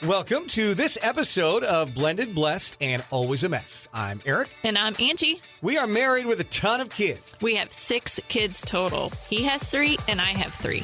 Welcome to this episode of Blended, Blessed, and Always a Mess. I'm Aric. And I'm Angie. We are married with a ton of kids. We have 6 kids total. He has 3 and I have 3.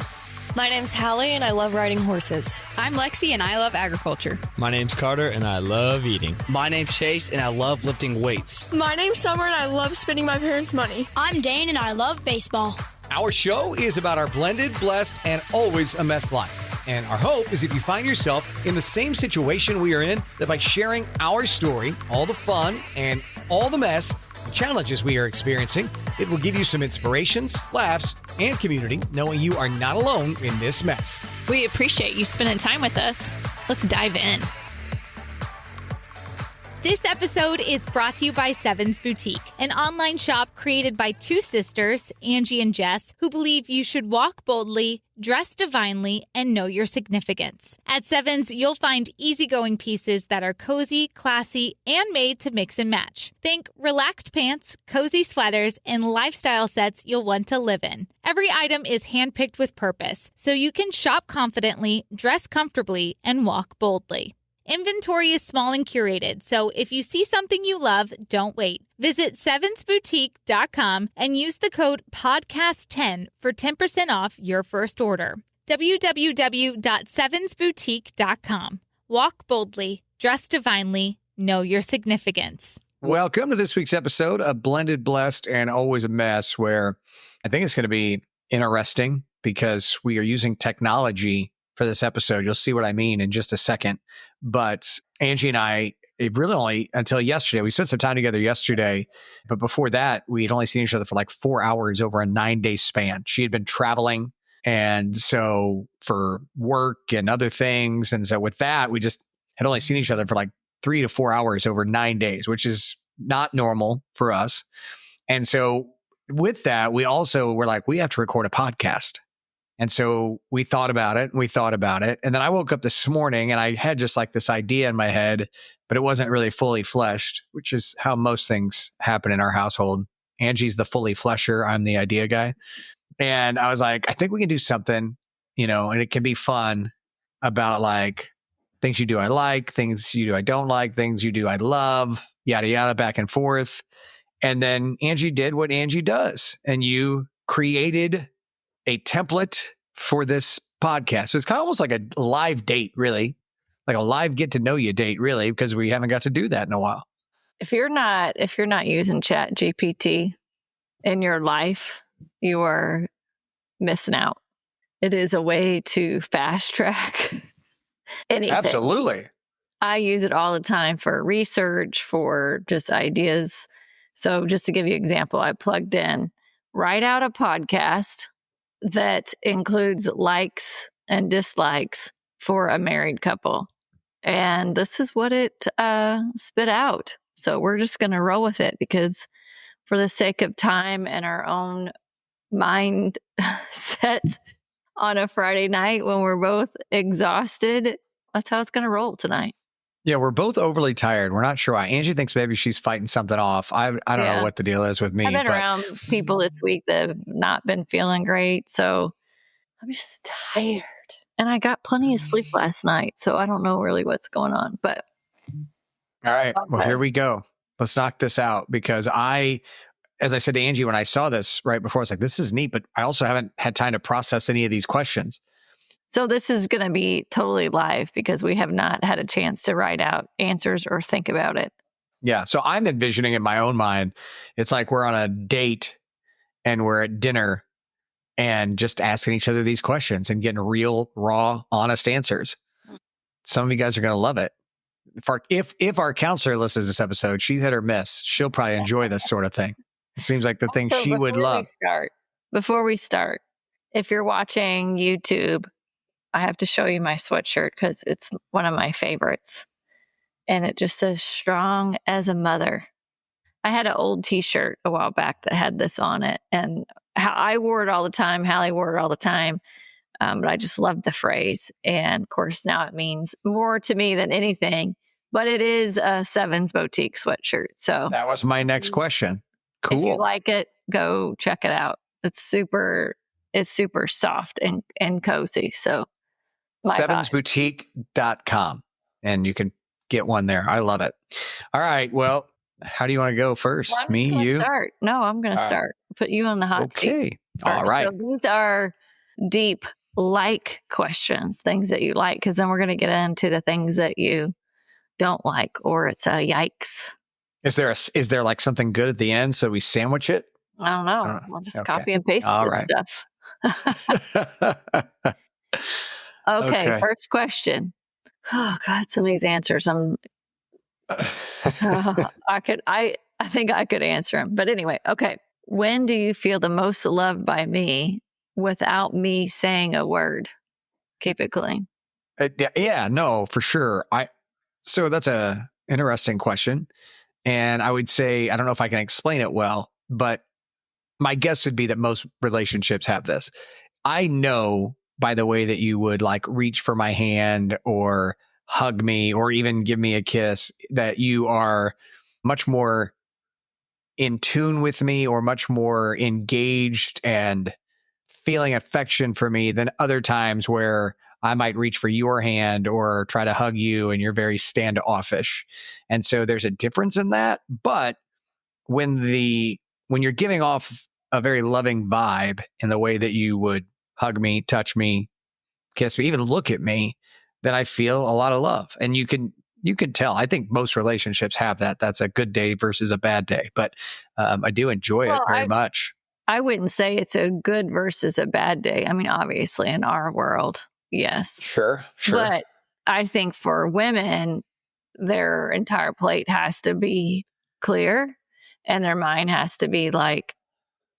My name's Hallie and I love riding horses. I'm Lexi and I love agriculture. My name's Carter and I love eating. My name's Chase and I love lifting weights. My name's Summer and I love spending my parents' money. I'm Dane and I love baseball. Our show is about our blended, blessed, and always a mess life. And our hope is if you find yourself in the same situation we are in, that by sharing our story, all the fun and all the mess, the challenges we are experiencing, it will give you some inspirations, laughs, and community, knowing you are not alone in this mess. We appreciate you spending time with us. Let's dive in. This episode is brought to you by Sevens Boutique, an online shop created by 2 sisters, Angie and Jess, who believe you should walk boldly, dress divinely, and know your significance. At Sevens, you'll find easygoing pieces that are cozy, classy, and made to mix and match. Think relaxed pants, cozy sweaters, and lifestyle sets you'll want to live in. Every item is handpicked with purpose, so you can shop confidently, dress comfortably, and walk boldly. Inventory is small and curated, so if you see something you love, don't wait. Visit sevensboutique.com and use the code PODCAST10 for 10% off your first order. www.sevensboutique.com. Walk boldly, dress divinely, know your significance. Welcome to this week's episode of Blended, Blessed, and Always a Mess, where I think it's going to be interesting because we are using technology for this episode. You'll see what I mean in just a second. But Angie and I, it really only until yesterday, we spent some time together yesterday. But before that, we had only seen each other for like 4 hours over a 9-day span. She had been traveling. And so for work and other things. And so with that, we just had only seen each other for like 3 to 4 hours over 9 days, which is not normal for us. And so with that, we also were like, we have to record a podcast. And so we thought about it. And then I woke up this morning and I had just like this idea in my head, but it wasn't really fully fleshed, which is how most things happen in our household. Angie's the fully flesher. I'm the idea guy. And I was like, I think we can do something, and it can be fun about like things you do I like, things you do I don't like, things you do I love, yada, yada, back and forth. And then Angie did what Angie does. And you created a template for this podcast. So it's kind of almost like a live date, really, like a live get to know you date, really, because we haven't got to do that in a while. If you're not using Chat GPT in your life, you are missing out. It is a way to fast track anything. Absolutely. I use it all the time for research, for just ideas. So just to give you an example, I plugged in, write out a podcast that includes likes and dislikes for a married couple. And this is what it spit out. So we're just going to roll with it because for the sake of time and our own mind set on a Friday night when we're both exhausted, that's how it's going to roll tonight. Yeah, we're both overly tired. We're not sure why. Angie thinks maybe she's fighting something off. I don't know what the deal is with me. I've been around people this week that have not been feeling great. So I'm just tired. And I got plenty of sleep last night. So I don't know really what's going on. But all right. Well, here we go. Let's knock this out because as I said to Angie, when I saw this right before, I was like, this is neat, but I also haven't had time to process any of these questions. So this is going to be totally live because we have not had a chance to write out answers or think about it. Yeah. So I'm envisioning in my own mind, it's like we're on a date and we're at dinner and just asking each other these questions and getting real, raw, honest answers. Some of you guys are going to love it. If our counselor listens to this episode, she's hit or miss. She'll probably enjoy this sort of thing. It seems like the thing she would love. Before we start, if you're watching YouTube, I have to show you my sweatshirt because it's one of my favorites. And it just says strong as a mother. I had an old t-shirt a while back that had this on it. And I wore it all the time. Hallie wore it all the time. But I just loved the phrase. And of course, now it means more to me than anything. But it is a Sevens Boutique sweatshirt. So that was my next question. Cool. If you like it, go check it out. It's super soft and cozy. So Sevensboutique.com. and you can get one there. I love it. All right. Well, how do you want to go first? Well, I'm Me, just gonna you? start. No, I'm going to All right. start. Put you on the hot seat. Okay. All first. right. So these are deep like questions, things that you like, because then we're going to get into the things that you don't like, or it's a yikes. Is there like something good at the end so we sandwich it? I don't know. I don't know. We'll just Okay. copy and paste All this right. stuff. Okay, Okay. first question. Oh God, some of these answers, I think I could answer them. But anyway, okay. When do you feel the most loved by me without me saying a word? Keep it clean. Yeah, no, for sure. So that's a interesting question. And I would say, I don't know if I can explain it well, but my guess would be that most relationships have this. I know by the way that you would like reach for my hand or hug me or even give me a kiss that you are much more in tune with me or much more engaged and feeling affection for me than other times where I might reach for your hand or try to hug you and you're very standoffish. And so there's a difference in that. But when you're giving off a very loving vibe in the way that you would hug me, touch me, kiss me, even look at me, then I feel a lot of love. And you can tell. I think most relationships have that. That's a good day versus a bad day. But I do enjoy it very much. I wouldn't say it's a good versus a bad day. I mean, obviously in our world, yes. Sure. But I think for women, their entire plate has to be clear and their mind has to be like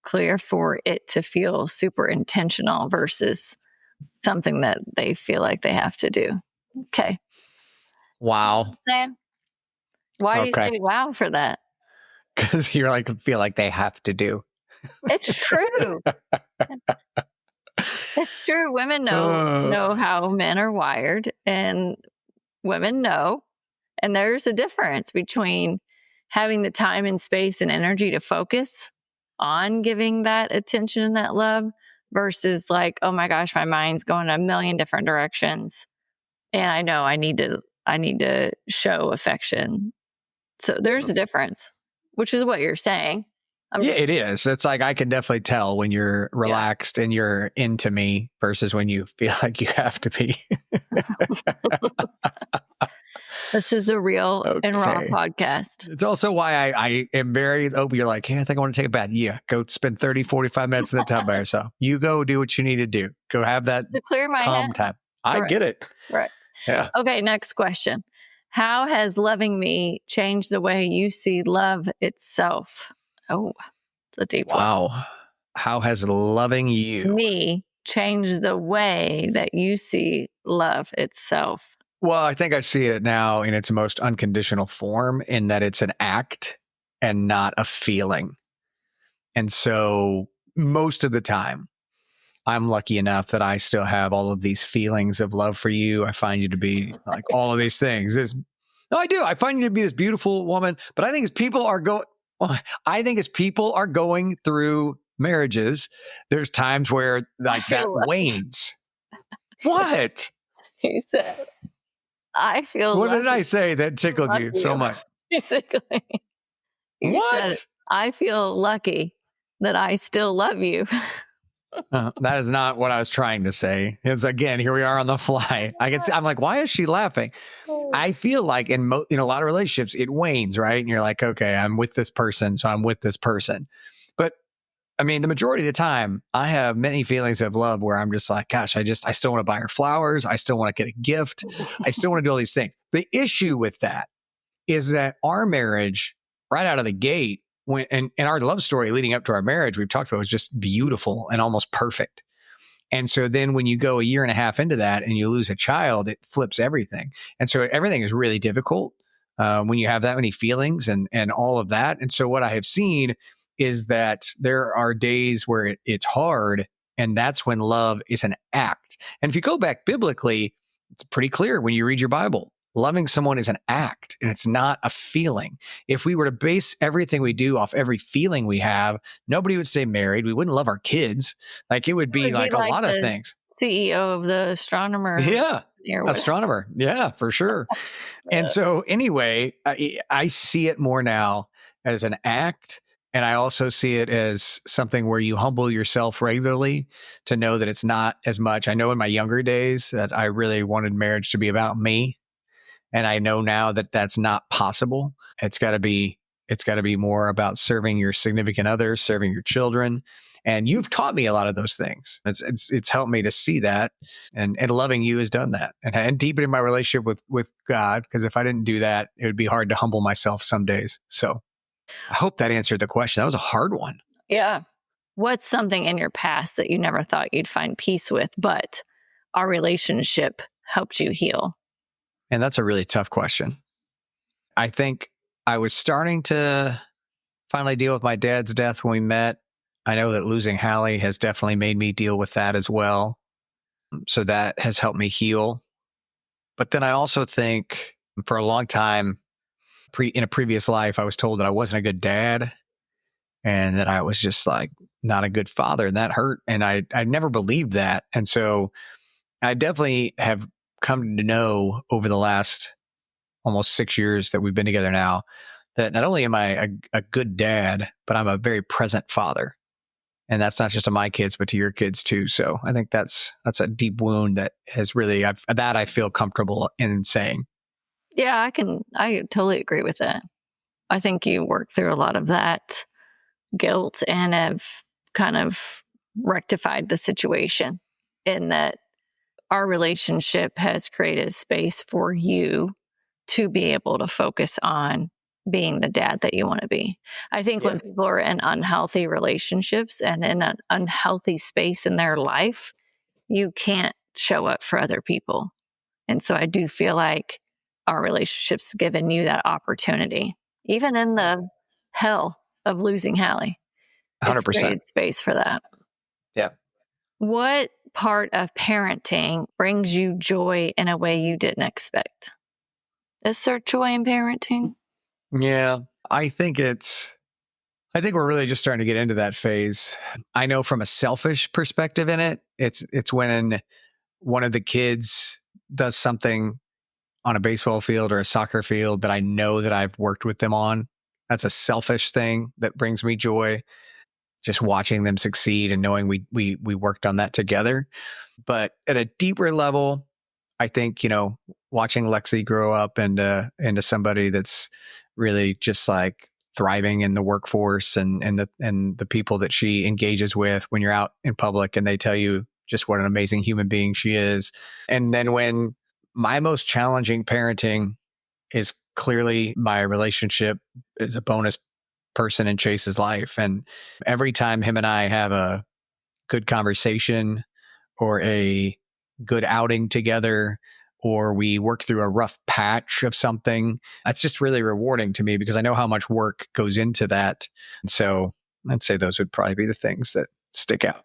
clear for it to feel super intentional versus something that they feel like they have to do. Okay. Wow. Why do you say wow for that? Because you're like, feel like they have to do. It's true. It's true. Women know how men are wired, and women know. And there's a difference between having the time and space and energy to focus on giving that attention and that love versus like, oh my gosh, my mind's going a million different directions. And I know I need to show affection. So there's a difference, which is what you're saying. It is. It's like I can definitely tell when you're relaxed and you're into me versus when you feel like you have to be. This is the real and raw podcast. It's also why I am very open. You're like, hey, I think I want to take a bath. Yeah, go spend 30, 45 minutes in the tub by yourself. You go do what you need to do. Go have that to clear my calm head. time. I get it. Right. Yeah. Okay, next question. How has loving me changed the way you see love itself? Oh, it's a deep one. Wow. How has loving you me changed the way that you see love itself? Well, I think I see it now in its most unconditional form in that it's an act and not a feeling. And so most of the time, I'm lucky enough that I still have all of these feelings of love for you. I find you to be like all of these things. No, I do. I find you to be this beautiful woman. But I think as people are going through marriages, there's times where like that wanes. What? You said, I feel What lucky. did I say that tickled you so much? Basically. You said, I feel lucky that I still love you. That is not what I was trying to say. It's again, here we are on the fly. I can see, I'm like, why is she laughing? I feel like in a lot of relationships, it wanes, right? And you're like, okay, I'm with this person, so I'm with this person. But I mean, the majority of the time, I have many feelings of love where I'm just like, gosh, I still want to buy her flowers. I still want to get a gift. I still want to do all these things. The issue with that is that our marriage, right out of the gate, and our love story leading up to our marriage, we've talked about, was just beautiful and almost perfect. And so then when you go a year and a half into that and you lose a child, it flips everything. And so everything is really difficult when you have that many feelings and all of that. And so what I have seen is that there are days where it's hard, and that's when love is an act. And if you go back biblically, it's pretty clear when you read your Bible. Loving someone is an act and it's not a feeling. If we were to base everything we do off every feeling we have, nobody would stay married. We wouldn't love our kids. Like it would be like a lot of things. CEO of the astronomer. Yeah. Or whatever. Astronomer. Yeah, for sure. And so anyway, I see it more now as an act. And I also see it as something where you humble yourself regularly to know that it's not as much. I know in my younger days that I really wanted marriage to be about me. And I know now that that's not possible. It's got to be more about serving your significant other, serving your children. And you've taught me a lot of those things. It's helped me to see that, and loving you has done that, and deepening my relationship with God. Because if I didn't do that, it would be hard to humble myself some days. So I hope that answered the question. That was a hard one. Yeah. What's something in your past that you never thought you'd find peace with, but our relationship helped you heal? And that's a really tough question. I think I was starting to finally deal with my dad's death when we met. I know that losing Hallie has definitely made me deal with that as well. So that has helped me heal. But then I also think for a long time, in a previous life, I was told that I wasn't a good dad and that I was just like not a good father, and that hurt. And I never believed that. And so I definitely have come to know over the last almost 6 years that we've been together now, that not only am I a good dad, but I'm a very present father. And that's not just to my kids, but to your kids too. So I think that's a deep wound that has really, I feel comfortable in saying. Yeah, I totally agree with that. I think you worked through a lot of that guilt and have kind of rectified the situation in that our relationship has created a space for you to be able to focus on being the dad that you want to be. I think when people are in unhealthy relationships and in an unhealthy space in their life, you can't show up for other people. And so I do feel like our relationship's given you that opportunity, even in the hell of losing Hallie. 100%. It's created space for that. Yeah. What part of parenting brings you joy in a way you didn't expect? Is there joy in parenting? Yeah, I think we're really just starting to get into that phase. I know from a selfish perspective in it, it's when one of the kids does something on a baseball field or a soccer field that I know that I've worked with them on. That's a selfish thing that brings me joy. Just watching them succeed and knowing we worked on that together. But at a deeper level, I think, watching Lexi grow up into somebody that's really just like thriving in the workforce and the people that she engages with when you're out in public and they tell you just what an amazing human being she is. And then when my most challenging parenting is clearly my relationship as a bonus person in Chase's life. And every time him and I have a good conversation or a good outing together, or we work through a rough patch of something, that's just really rewarding to me because I know how much work goes into that. And so I'd say those would probably be the things that stick out.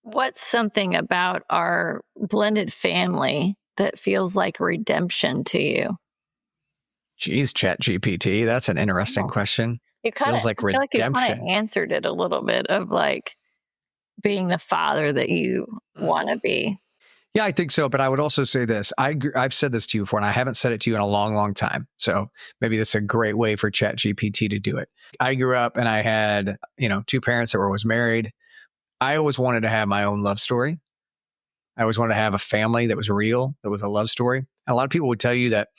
What's something about our blended family that feels like redemption to you? Geez, Chat GPT, that's an interesting question. It kind of feels like redemption. you kind of answered it a little bit of like being the father that you want to be. Yeah, I think so. But I would also say this. I've said this to you before, and I haven't said it to you in a long, long time. So maybe this is a great way for Chat GPT to do it. I grew up and I had, two parents that were always married. I always wanted to have my own love story. I always wanted to have a family that was real, that was a love story. And a lot of people would tell you that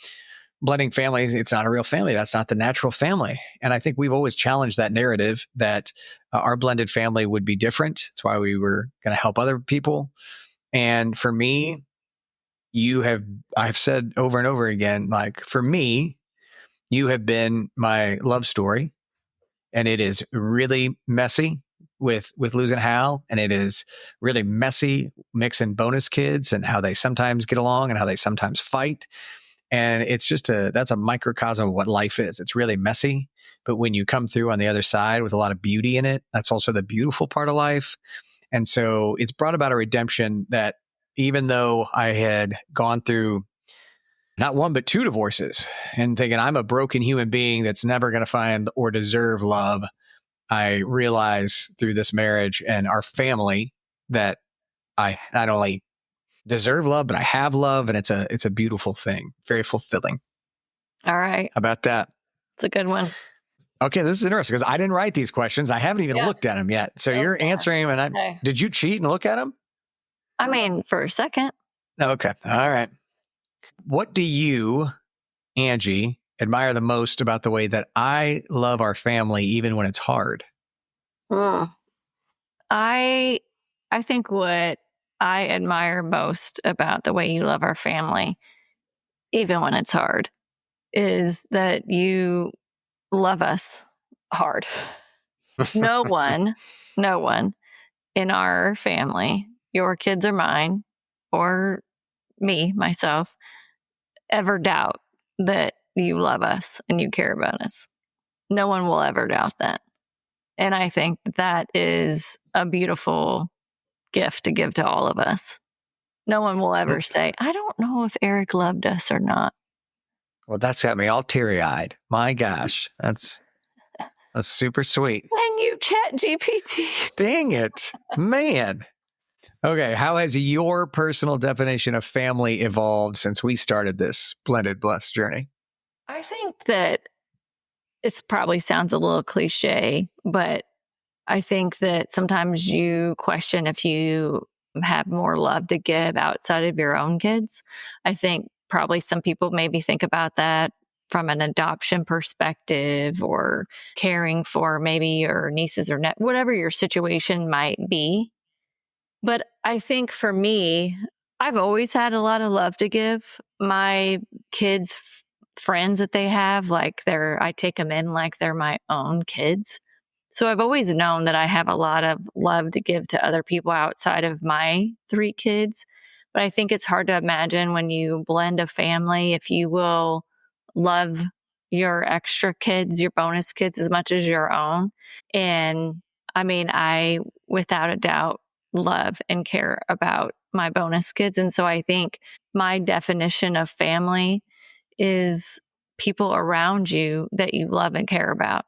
blending families, it's not a real family. That's not the natural family. And I think we've always challenged that narrative that our blended family would be different. That's why we were going to help other people. And for me, I've said over and over again, like for me, you have been my love story, and it is really messy with losing Hal, and it is really messy mixing bonus kids and how they sometimes get along and how they sometimes fight. And it's just that's a microcosm of what life is. It's really messy, but when you come through on the other side with a lot of beauty in it, that's also the beautiful part of life. And so it's brought about a redemption that even though I had gone through not one, but two divorces and thinking I'm a broken human being that's never going to find or deserve love, I realized through this marriage and our family that I not only deserve love, but I have love, and it's a beautiful thing. Very fulfilling. All right. How about that? It's a good one. Okay, this is interesting because I didn't write these questions. I haven't even looked at them yet. So you're answering them, and did you cheat and look at them? I mean, for a second. Okay. All right. What do you, Angie, admire the most about the way that I love our family, even when it's hard? I think what I admire most about the way you love our family, even when it's hard, is that you love us hard. No one in our family, your kids or mine, or me, myself, ever doubt that you love us and you care about us. No one will ever doubt that. And I think that is a beautiful gift to give to all of us. No one will ever say, I don't know if Aric loved us or not. Well, that's got me all teary-eyed. My gosh, that's super sweet. Dang you, Chat GPT. Dang it, man. Okay, how has your personal definition of family evolved since we started this blended blessed journey? I think that it probably sounds a little cliche, but I think that sometimes you question if you have more love to give outside of your own kids. I think probably some people maybe think about that from an adoption perspective or caring for maybe your nieces or whatever your situation might be. But I think for me, I've always had a lot of love to give. My kids' friends that they have, I take them in like they're my own kids. So I've always known that I have a lot of love to give to other people outside of my 3 kids. But I think it's hard to imagine when you blend a family, if you will love your extra kids, your bonus kids, as much as your own. And I mean, I, without a doubt, love and care about my bonus kids. And so I think my definition of family is people around you that you love and care about.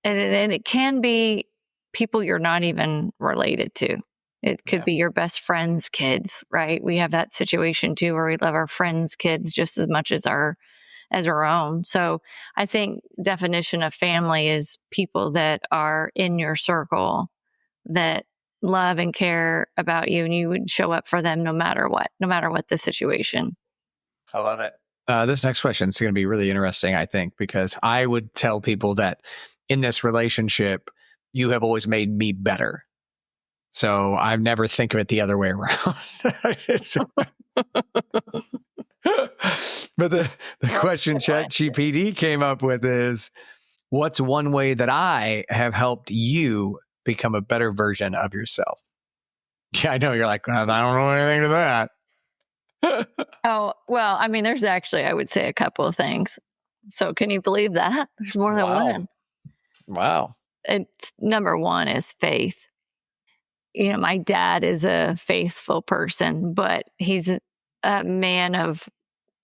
And it can be people you're not even related to. It could be your best friend's kids, right? We have that situation too, where we love our friends' kids just as much as our own. So I think definition of family is people that are in your circle that love and care about you, and you would show up for them no matter what the situation. I love it. This next question is going to be really interesting, I think, because I would tell people that in this relationship, you have always made me better. So I never think of it the other way around. But the question ChatGPT came up with is, what's one way that I have helped you become a better version of yourself? Yeah, I know. You're like, I don't know anything to that. Oh, well, I mean, there's actually, I would say, a couple of things. So can you believe that? There's more than one. Wow. It's number one is faith. You know, my dad is a faithful person, but he's a man of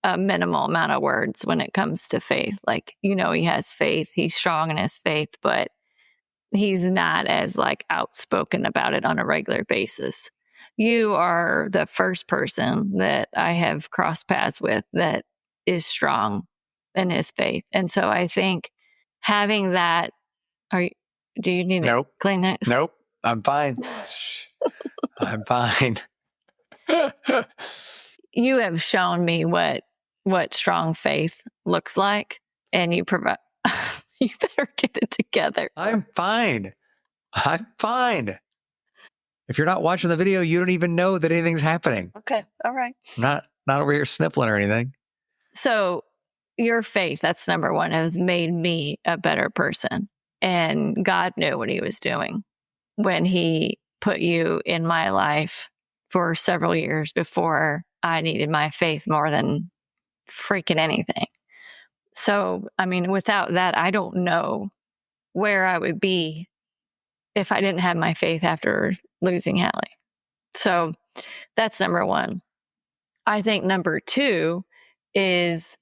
a minimal amount of words when it comes to faith. Like, you know, he has faith. He's strong in his faith, but he's not as outspoken about it on a regular basis. You are the first person that I have crossed paths with that is strong in his faith. And so I think having that, do you need to clean that? Nope. I'm fine. I'm fine. You have shown me what strong faith looks like, and you provide. You better get it together. I'm fine. If you're not watching the video, you don't even know that anything's happening. Okay. All right. I'm not over here sniffling or anything. So your faith, that's number one, has made me a better person. And God knew what he was doing when he put you in my life for several years before I needed my faith more than freaking anything. So, I mean, without that, I don't know where I would be if I didn't have my faith after losing Hallie. So that's number one. I think number two is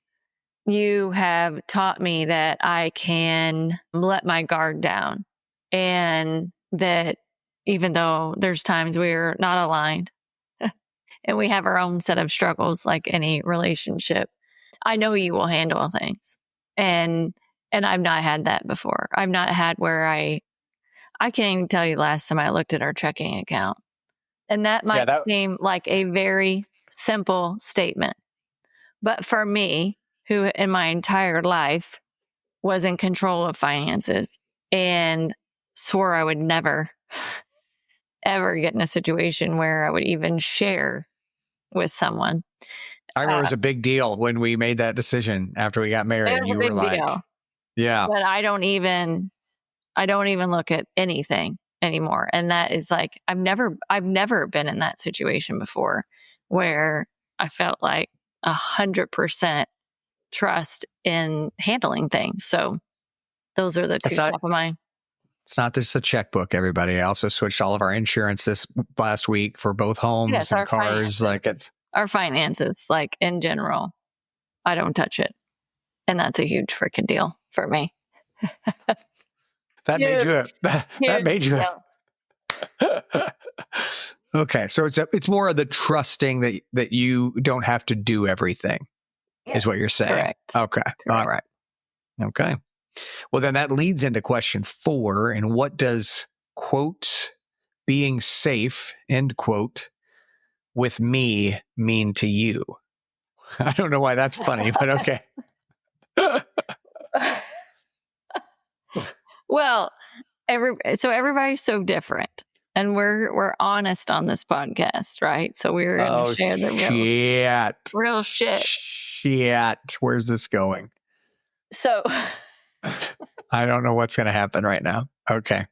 you have taught me that I can let my guard down, and that even though there's times we're not aligned and we have our own set of struggles like any relationship. I know you will handle things. And I've not had that before. I've not had where I can't even tell you the last time I looked at our checking account. And that might seem like a very simple statement. But for me, who in my entire life was in control of finances and swore I would never, ever get in a situation where I would even share with someone. I remember it was a big deal when we made that decision after we got married. You were like, deal. Yeah. But I don't even look at anything anymore. And that is like, I've never been in that situation before where I felt like 100% trust in handling things. So those are the two top of mind. It's not just a checkbook, everybody. I also switched all of our insurance this last week for both homes and cars. Finances. Our finances, like in general, I don't touch it. And that's a huge freaking deal for me. That made you. Okay, so it's more of the trusting that you don't have to do everything, is what you're saying. Correct. Okay. Correct. All right. Okay. Well, then that leads into question 4. And what does, quote, being safe, end quote, with me mean to you? I don't know why that's funny, but okay. Well, everybody's so different. And we're honest on this podcast, right? So we're going to share the real shit. Shit. Where's this going? So I don't know what's going to happen right now. Okay.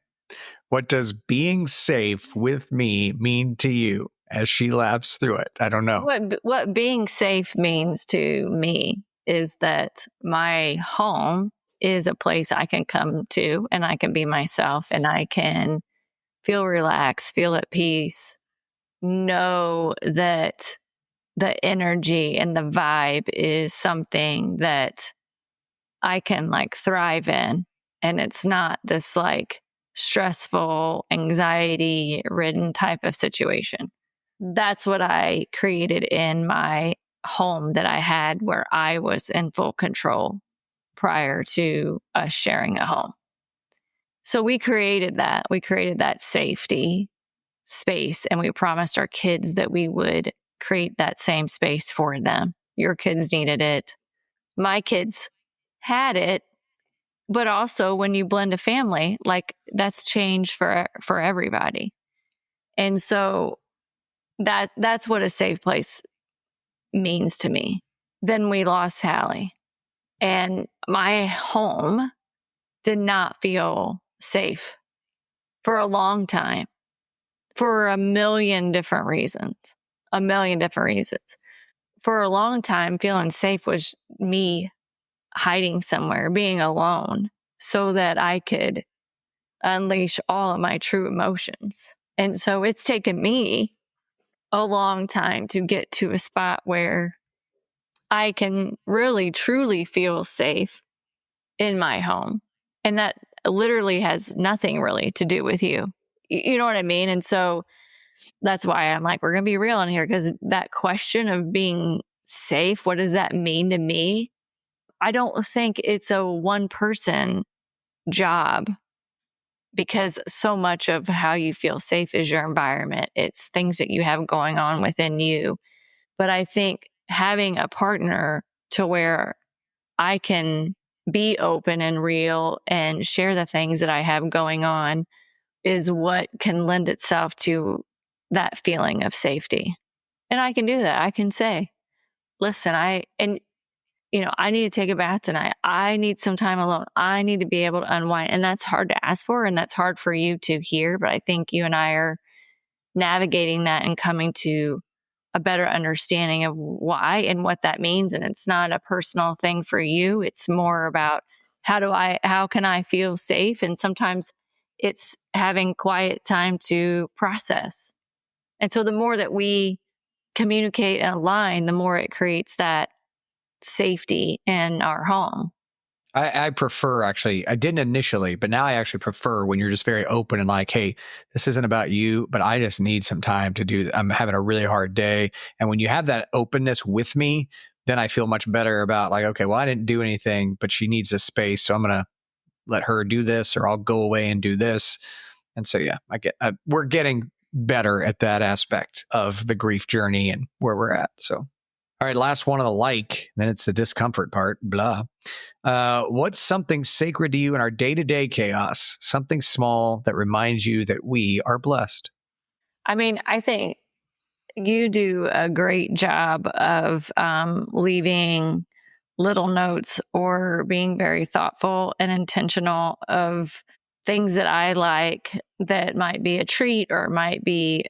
What does being safe with me mean to you as she laughs through it? I don't know. What being safe means to me is that my home is a place I can come to and I can be myself and I can feel relaxed, feel at peace, know that the energy and the vibe is something that I can like thrive in. And it's not this like stressful, anxiety ridden type of situation. That's what I created in my home that I had where I was in full control prior to us sharing a home. So we created that. We created that safety space and we promised our kids that we would create that same space for them. Your kids needed it. My kids had it. But also when you blend a family, like that's changed for everybody. And so that's what a safe place means to me. Then we lost Hallie and my home did not feel safe for a long time for a million different reasons. For a long time, feeling safe was me hiding somewhere, being alone so that I could unleash all of my true emotions. And so it's taken me a long time to get to a spot where I can really, truly feel safe in my home. And that literally has nothing really to do with you. You know what I mean? And so that's why I'm like, we're going to be real in here because that question of being safe, what does that mean to me? I don't think it's a one person job because so much of how you feel safe is your environment. It's things that you have going on within you. But I think having a partner to where I can be open and real and share the things that I have going on is what can lend itself to that feeling of safety. And I can do that. I can say, listen, I need to take a bath tonight. I need some time alone. I need to be able to unwind. And that's hard to ask for. And that's hard for you to hear. But I think you and I are navigating that and coming to a better understanding of why and what that means. And it's not a personal thing for you. It's more about how can I feel safe? And sometimes it's having quiet time to process. And so the more that we communicate and align, the more it creates that safety in our home. I prefer actually, I didn't initially, but now I actually prefer when you're just very open and like, hey, this isn't about you, but I just need some time to do, I'm having a really hard day. And when you have that openness with me, then I feel much better about like, okay, well, I didn't do anything, but she needs a space. So I'm going to let her do this, or I'll go away and do this. And so, yeah, we're getting better at that aspect of the grief journey and where we're at. So. All right, last one of the like, then it's the discomfort part, blah. What's something sacred to you in our day-to-day chaos? Something small that reminds you that we are blessed. I mean, I think you do a great job of leaving little notes or being very thoughtful and intentional of things that I like that might be a treat or might be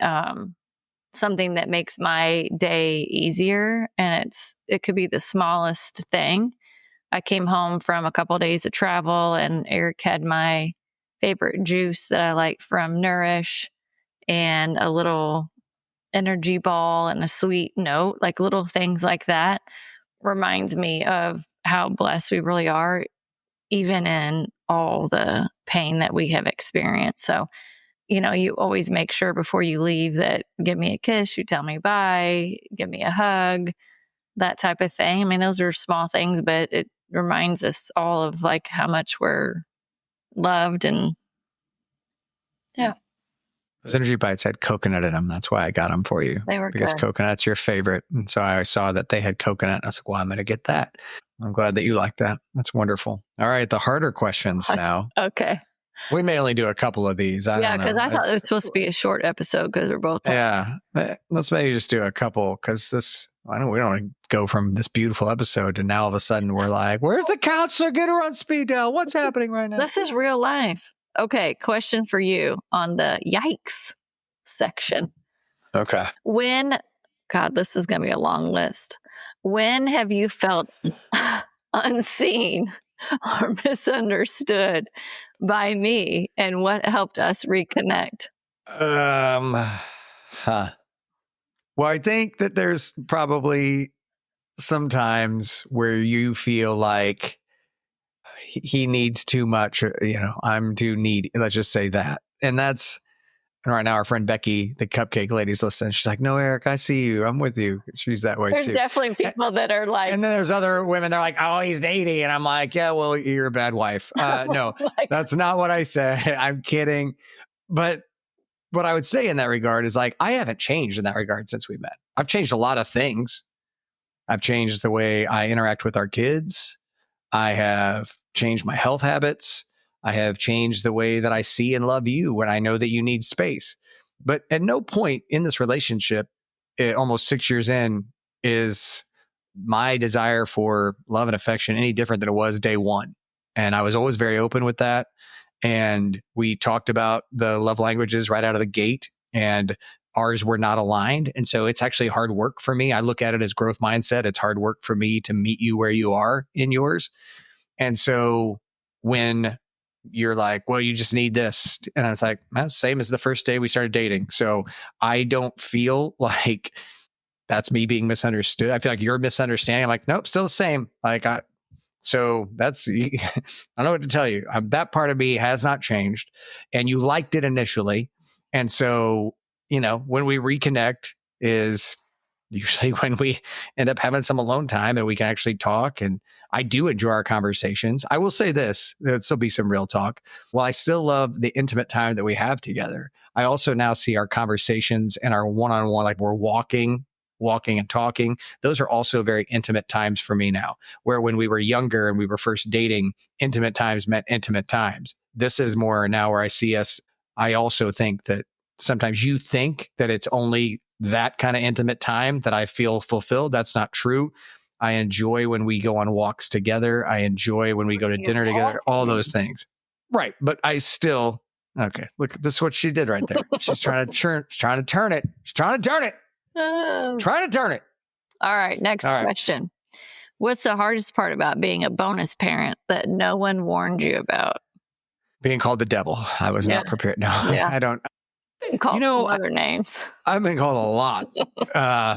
something that makes my day easier. And it could be the smallest thing. I came home from a couple of days of travel, and Aric had my favorite juice that I like from Nourish and a little energy ball and a sweet note, like little things like that reminds me of how blessed we really are, even in all the pain that we have experienced. So, you always make sure before you leave that give me a kiss, you tell me bye, give me a hug, that type of thing. I mean, those are small things, but it reminds us all of like how much we're loved. And yeah. Those energy bites had coconut in them. That's why I got them for you. They were because good. Coconut's your favorite. And so I saw that they had coconut. I was like, well, I'm going to get that. I'm glad that you like that. That's wonderful. All right. The harder questions now. Okay. We may only do a couple of these. Yeah, because I thought it was supposed to be a short episode because we're both. Yeah. Let's maybe just do a couple because we don't want to go from this beautiful episode to now all of a sudden we're like, where's the counselor? Get her on speed dial. What's happening right now? This is real life. Okay. Question for you on the yikes section. Okay. God, this is going to be a long list. When have you felt unseen or misunderstood by me, and what helped us reconnect? Well, I think that there's probably some times where you feel like he needs too much, I'm too needy. Let's just say that. And right now our friend Becky, the cupcake lady's listening. She's like, no, Aric, I see you. I'm with you. She's that way There's too. definitely people that are like. And then there's other women. They're like, oh, he's needy. And I'm like, yeah, well, you're a bad wife. No, that's not what I said. I'm kidding. But what I would say in that regard is like, I haven't changed in that regard since we met. I've changed a lot of things. I've changed the way I interact with our kids. I have changed my health habits. I have changed the way that I see and love you when I know that you need space. But at no point in this relationship, almost 6 years in, is my desire for love and affection any different than it was day one. And I was always very open with that. And we talked about the love languages right out of the gate, and ours were not aligned. And so it's actually hard work for me. I look at it as growth mindset. It's hard work for me to meet you where you are in yours. And so when you're like, well, you just need this. And I was like, well, same as the first day we started dating. So I don't feel like that's me being misunderstood. I feel like you're misunderstanding. I'm like, nope, still the same. So that's, I don't know what to tell you. That part of me has not changed, and you liked it initially. And so, when we reconnect is usually when we end up having some alone time and we can actually talk. And I do enjoy our conversations. I will say this, there'll still be some real talk. While I still love the intimate time that we have together, I also now see our conversations and our one-on-one, like we're walking and talking. Those are also very intimate times for me now, where when we were younger and we were first dating, intimate times meant intimate times. This is more now where I see us. I also think that sometimes you think that it's only that kind of intimate time that I feel fulfilled. That's not true. I enjoy when we go on walks together. I enjoy when we go to dinner together, all those things. Right. But I still, okay, look, this is what she did right there. She's trying to turn it. All right. Next question. What's the hardest part about being a bonus parent that no one warned you about? Being called the devil. I was not prepared. No, I don't. Been called some other names. I've been called a lot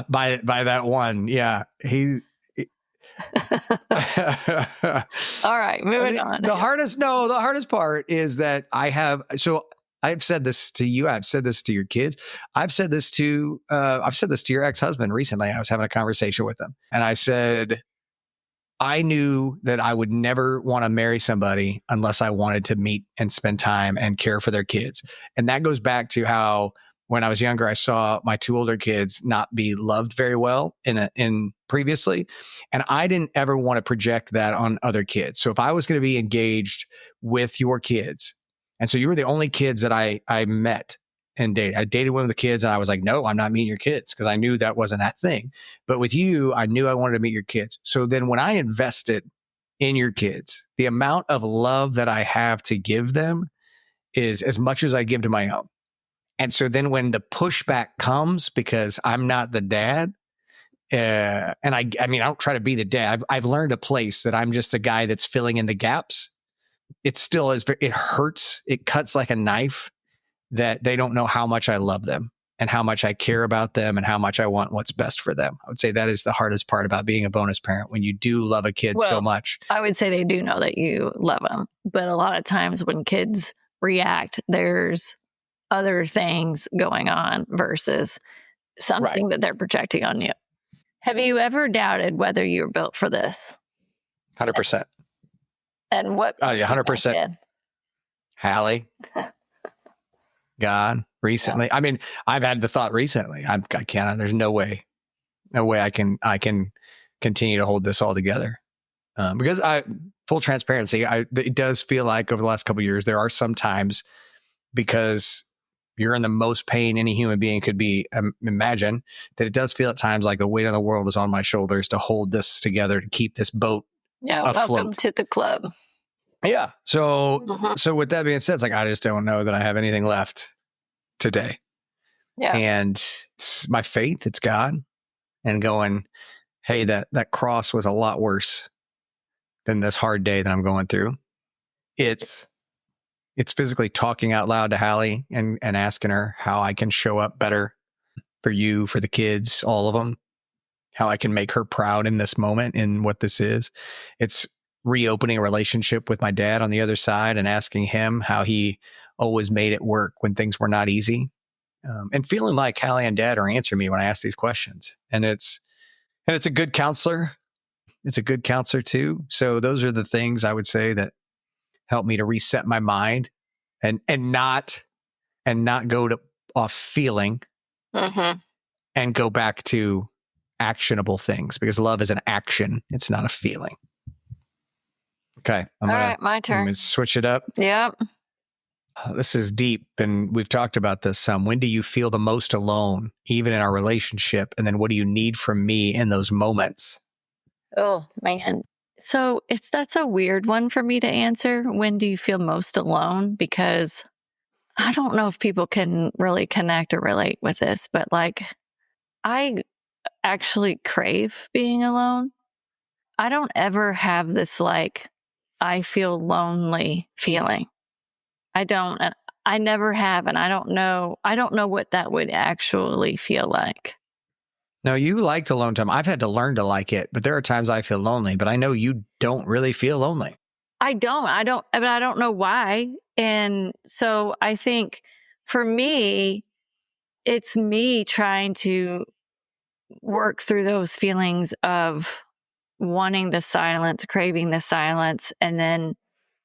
by that one. Yeah. All right, moving on. The hardest part is that I've said this to you. I've said this to your kids. I've said this to your ex-husband recently. I was having a conversation with him and I said, I knew that I would never want to marry somebody unless I wanted to meet and spend time and care for their kids. And that goes back to how when I was younger, I saw my two older kids not be loved very well in previously. And I didn't ever want to project that on other kids. So if I was going to be engaged with your kids, and so you were the only kids that I met and dated. I dated one of the kids and I was like, no, I'm not meeting your kids because I knew that wasn't that thing. But with you, I knew I wanted to meet your kids. So then when I invested in your kids, the amount of love that I have to give them is as much as I give to my own. And so then when the pushback comes because I'm not the dad, and I mean, I don't try to be the dad. I've learned a place that I'm just a guy that's filling in the gaps. It still is, it hurts. It cuts like a knife that they don't know how much I love them and how much I care about them and how much I want what's best for them. I would say that is the hardest part about being a bonus parent when you do love a kid so much. I would say they do know that you love them. But a lot of times when kids react, there's other things going on versus something that they're projecting on you. Have you ever doubted whether you were built for this? 100%. And what? Oh, yeah, 100%. Hallie. God, recently. Yeah. I mean, I've had the thought recently. I can't. There's no way I can continue to hold this all together. Because full transparency, it does feel like over the last couple of years there are some times because you're in the most pain any human being could be. Imagine that it does feel at times like the weight of the world is on my shoulders to hold this together to keep this boat afloat. Welcome to the club. Yeah. So with that being said, it's like, I just don't know that I have anything left today. Yeah. And it's my faith, it's God, and going, hey, that cross was a lot worse than this hard day that I'm going through. It's physically talking out loud to Hallie and asking her how I can show up better for you, for the kids, all of them, how I can make her proud in this moment in what this is. It's reopening a relationship with my dad on the other side and asking him how he always made it work when things were not easy. And feeling like Hallie and Dad are answering me when I ask these questions. And it's a good counselor. It's a good counselor too. So those are the things I would say that help me to reset my mind and not go off feeling and go back to actionable things, because love is an action. It's not a feeling. Okay. All right, my turn. I'm going to switch it up. Yep. This is deep, and we've talked about this some. When do you feel the most alone, even in our relationship? And then what do you need from me in those moments? Oh, man. So that's a weird one for me to answer. When do you feel most alone? Because I don't know if people can really connect or relate with this, but like, I actually crave being alone. I don't ever have this like, I feel lonely feeling. I don't, and I never have, and I don't know what that would actually feel like. No, you liked alone time. I've had to learn to like it, but there are times I feel lonely, but I know you don't really feel lonely. I don't, but I don't know why. And so I think for me, it's me trying to work through those feelings of wanting the silence, craving the silence, and then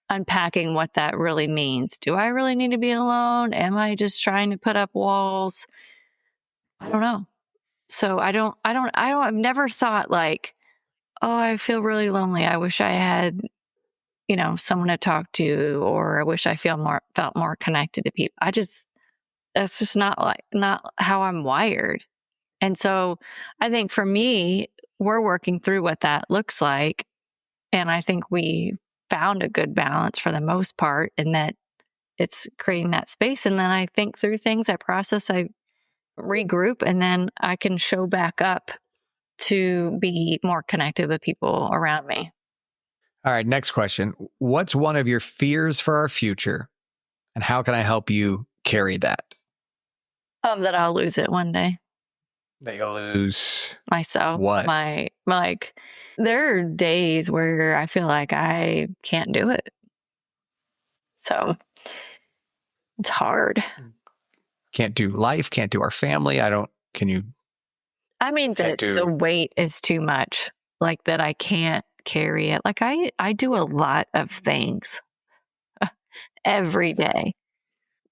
unpacking what that really means. Do I really need to be alone? Am I just trying to put up walls? I don't know. So I've never thought like, oh, I feel really lonely. I wish I had, someone to talk to, or I wish I felt more connected to people. That's just not how I'm wired. And so I think for me, we're working through what that looks like. And I think we found a good balance for the most part, in that it's creating that space. And then I think through things, I process, I regroup, and then I can show back up to be more connected with people around me. All right, next question. What's one of your fears for our future, and how can I help you carry that? That I'll lose it one day. That you'll lose myself. what? There are days where I feel like I can't do it. So it's hard. Can't do life, can't do our family. Can you? I mean, the weight is too much, like that I can't carry it. Like I do a lot of things every day.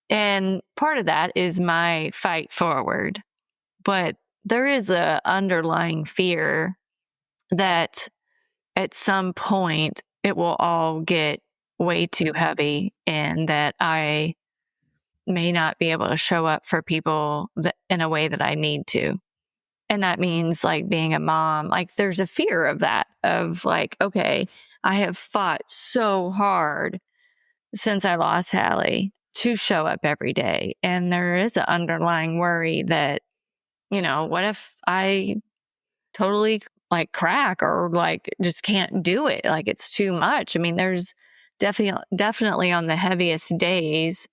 And part of that is my fight forward. But there is a underlying fear that at some point it will all get way too heavy and that I may not be able to show up for people in a way that I need to. And that means like being a mom, like there's a fear of that, of like, okay, I have fought so hard since I lost Hallie to show up every day. And there is an underlying worry that, what if I totally like crack or like just can't do it? Like it's too much. I mean, there's definitely on the heaviest days,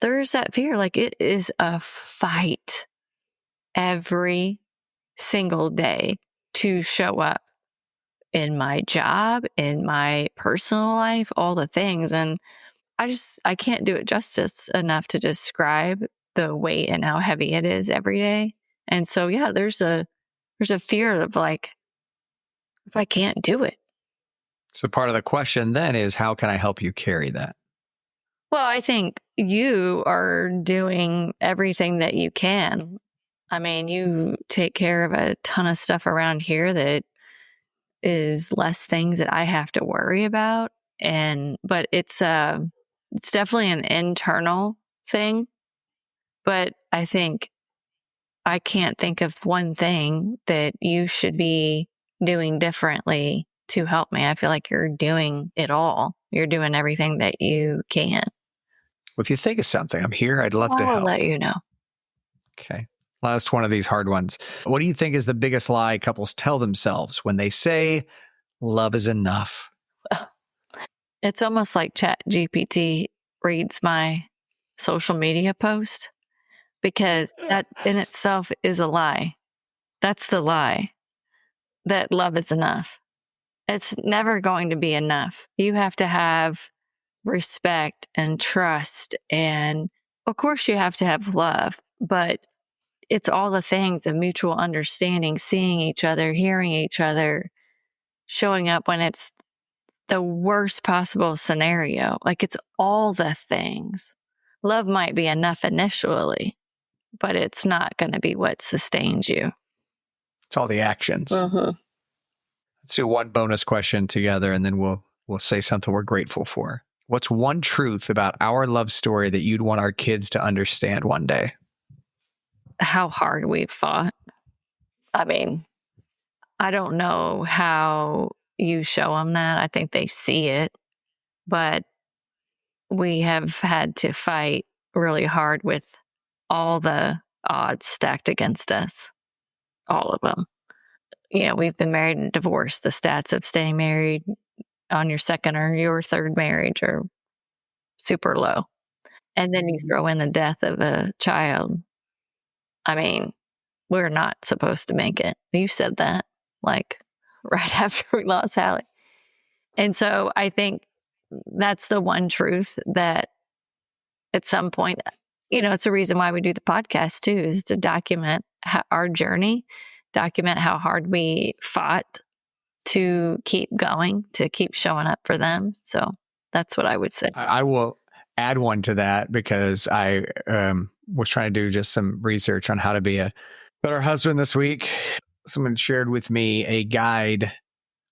there's that fear. Like it is a fight every single day to show up in my job, in my personal life, all the things. And I can't do it justice enough to describe the weight and how heavy it is every day. And so, yeah, there's a fear of like, if I can't do it. So part of the question then is, how can I help you carry that? Well, I think you are doing everything that you can. I mean, you take care of a ton of stuff around here that is less things that I have to worry about. But it's definitely an internal thing. But I think I can't think of one thing that you should be doing differently to help me. I feel like you're doing it all. You're doing everything that you can. Well, if you think of something, I'm here. I'd love to help. I'll let you know. Okay. Last one of these hard ones. What do you think is the biggest lie couples tell themselves when they say love is enough? It's almost like Chat GPT reads my social media post, because that in itself is a lie. That's the lie, that love is enough. It's never going to be enough. You have to have respect and trust. And of course you have to have love, but it's all the things of mutual understanding, seeing each other, hearing each other, showing up when it's the worst possible scenario. Like it's all the things. Love might be enough initially, but it's not going to be what sustains you. It's all the actions. Uh-huh. Let's do one bonus question together, and then we'll say something we're grateful for. What's one truth about our love story that you'd want our kids to understand one day? How hard we've fought. I mean, I don't know how you show them that. I think they see it, but we have had to fight really hard with all the odds stacked against us, all of them. We've been married and divorced. The stats of staying married on your second or your third marriage are super low. And then you throw in the death of a child. I mean, we're not supposed to make it. You said that, like, right after we lost Hallie. And so I think that's the one truth that at some point, it's a reason why we do the podcast too, is to document our journey, document how hard we fought to keep going, to keep showing up for them. So that's what I would say. I will add one to that, because I was trying to do just some research on how to be a better husband this week. Someone shared with me a guide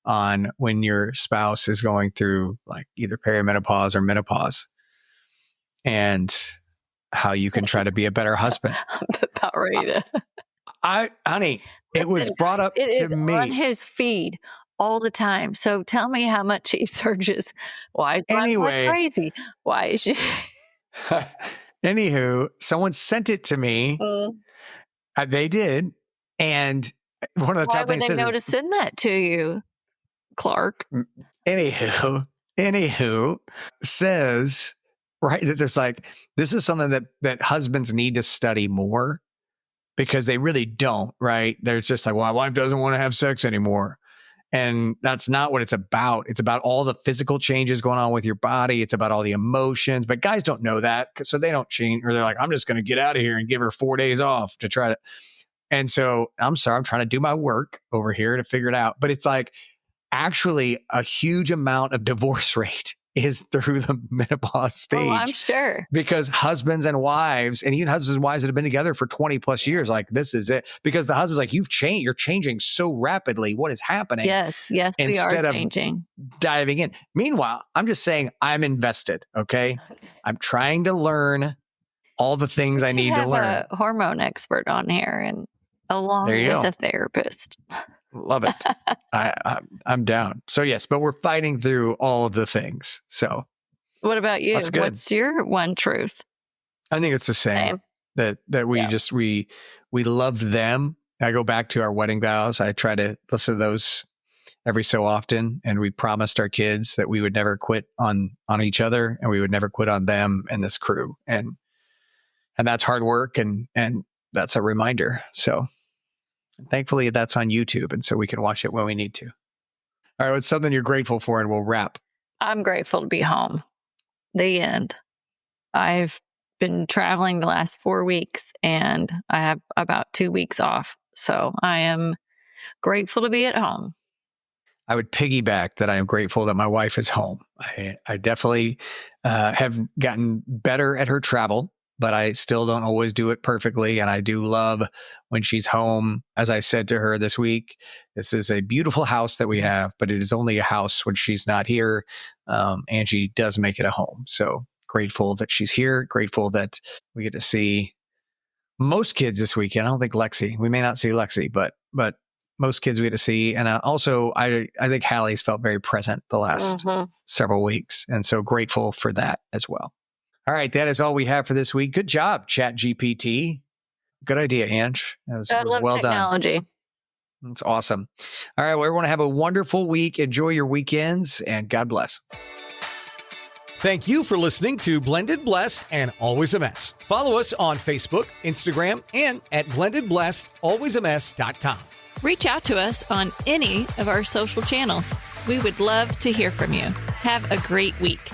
on when your spouse is going through like either perimenopause or menopause, and how you can try to be a better husband. I'm about ready to. Honey, it was brought up it to is me on his feed all the time. So tell me how much he searches. Why is Anyway. crazy? Why is she? Anywho, someone sent it to me. They did. And one of the Why top would things they know to send that to you, Clark? Anywho, says, right, that there's like, this is something that husbands need to study more, because they really don't, right? There's just like, well, my wife doesn't want to have sex anymore. And that's not what it's about. It's about all the physical changes going on with your body. It's about all the emotions. But guys don't know that. So they don't change. Or they're like, I'm just going to get out of here and give her 4 days off to try to. And so I'm sorry, I'm trying to do my work over here to figure it out. But it's like actually a huge amount of divorce rate is through the menopause stage. Oh, I'm sure. Because husbands and wives, and even husbands and wives that have been together for 20 plus years, like, this is it. Because the husband's like, you've changed. You're changing so rapidly. What is happening? Yes, we are changing. Diving in. Meanwhile, I'm just saying I'm invested, okay? I'm trying to learn all the things I need to learn. A hormone expert on here and along with a therapist. Love it. I'm down. So yes, but we're fighting through all of the things. So what about you? What's your one truth? I think it's the same. That we love them. I go back to our wedding vows. I try to listen to those every so often, and we promised our kids that we would never quit on each other, and we would never quit on them and this crew. And that's hard work, and that's a reminder. So thankfully, that's on YouTube, and so we can watch it when we need to. All right, what's something you're grateful for, and we'll wrap. I'm grateful to be home. The end. I've been traveling the last 4 weeks, and I have about 2 weeks off. So I am grateful to be at home. I would piggyback that I am grateful that my wife is home. I definitely have gotten better at her travel, but I still don't always do it perfectly. And I do love when she's home. As I said to her this week, this is a beautiful house that we have, but it is only a house when she's not here. Angie does make it a home. So grateful that she's here. Grateful that we get to see most kids this weekend. I don't think Lexi, we may not see Lexi, but most kids we get to see. And also I think Hallie's felt very present the last several weeks. And so grateful for that as well. All right, that is all we have for this week. Good job, Chat GPT. Good idea, Ange. That was I love well technology. done. That's awesome. All right, well, everyone have a wonderful week. Enjoy your weekends, and God bless. Thank you for listening to Blended Blessed and Always a Mess. Follow us on Facebook, Instagram, and at blendedblessedalwaysamess.com. Reach out to us on any of our social channels. We would love to hear from you. Have a great week.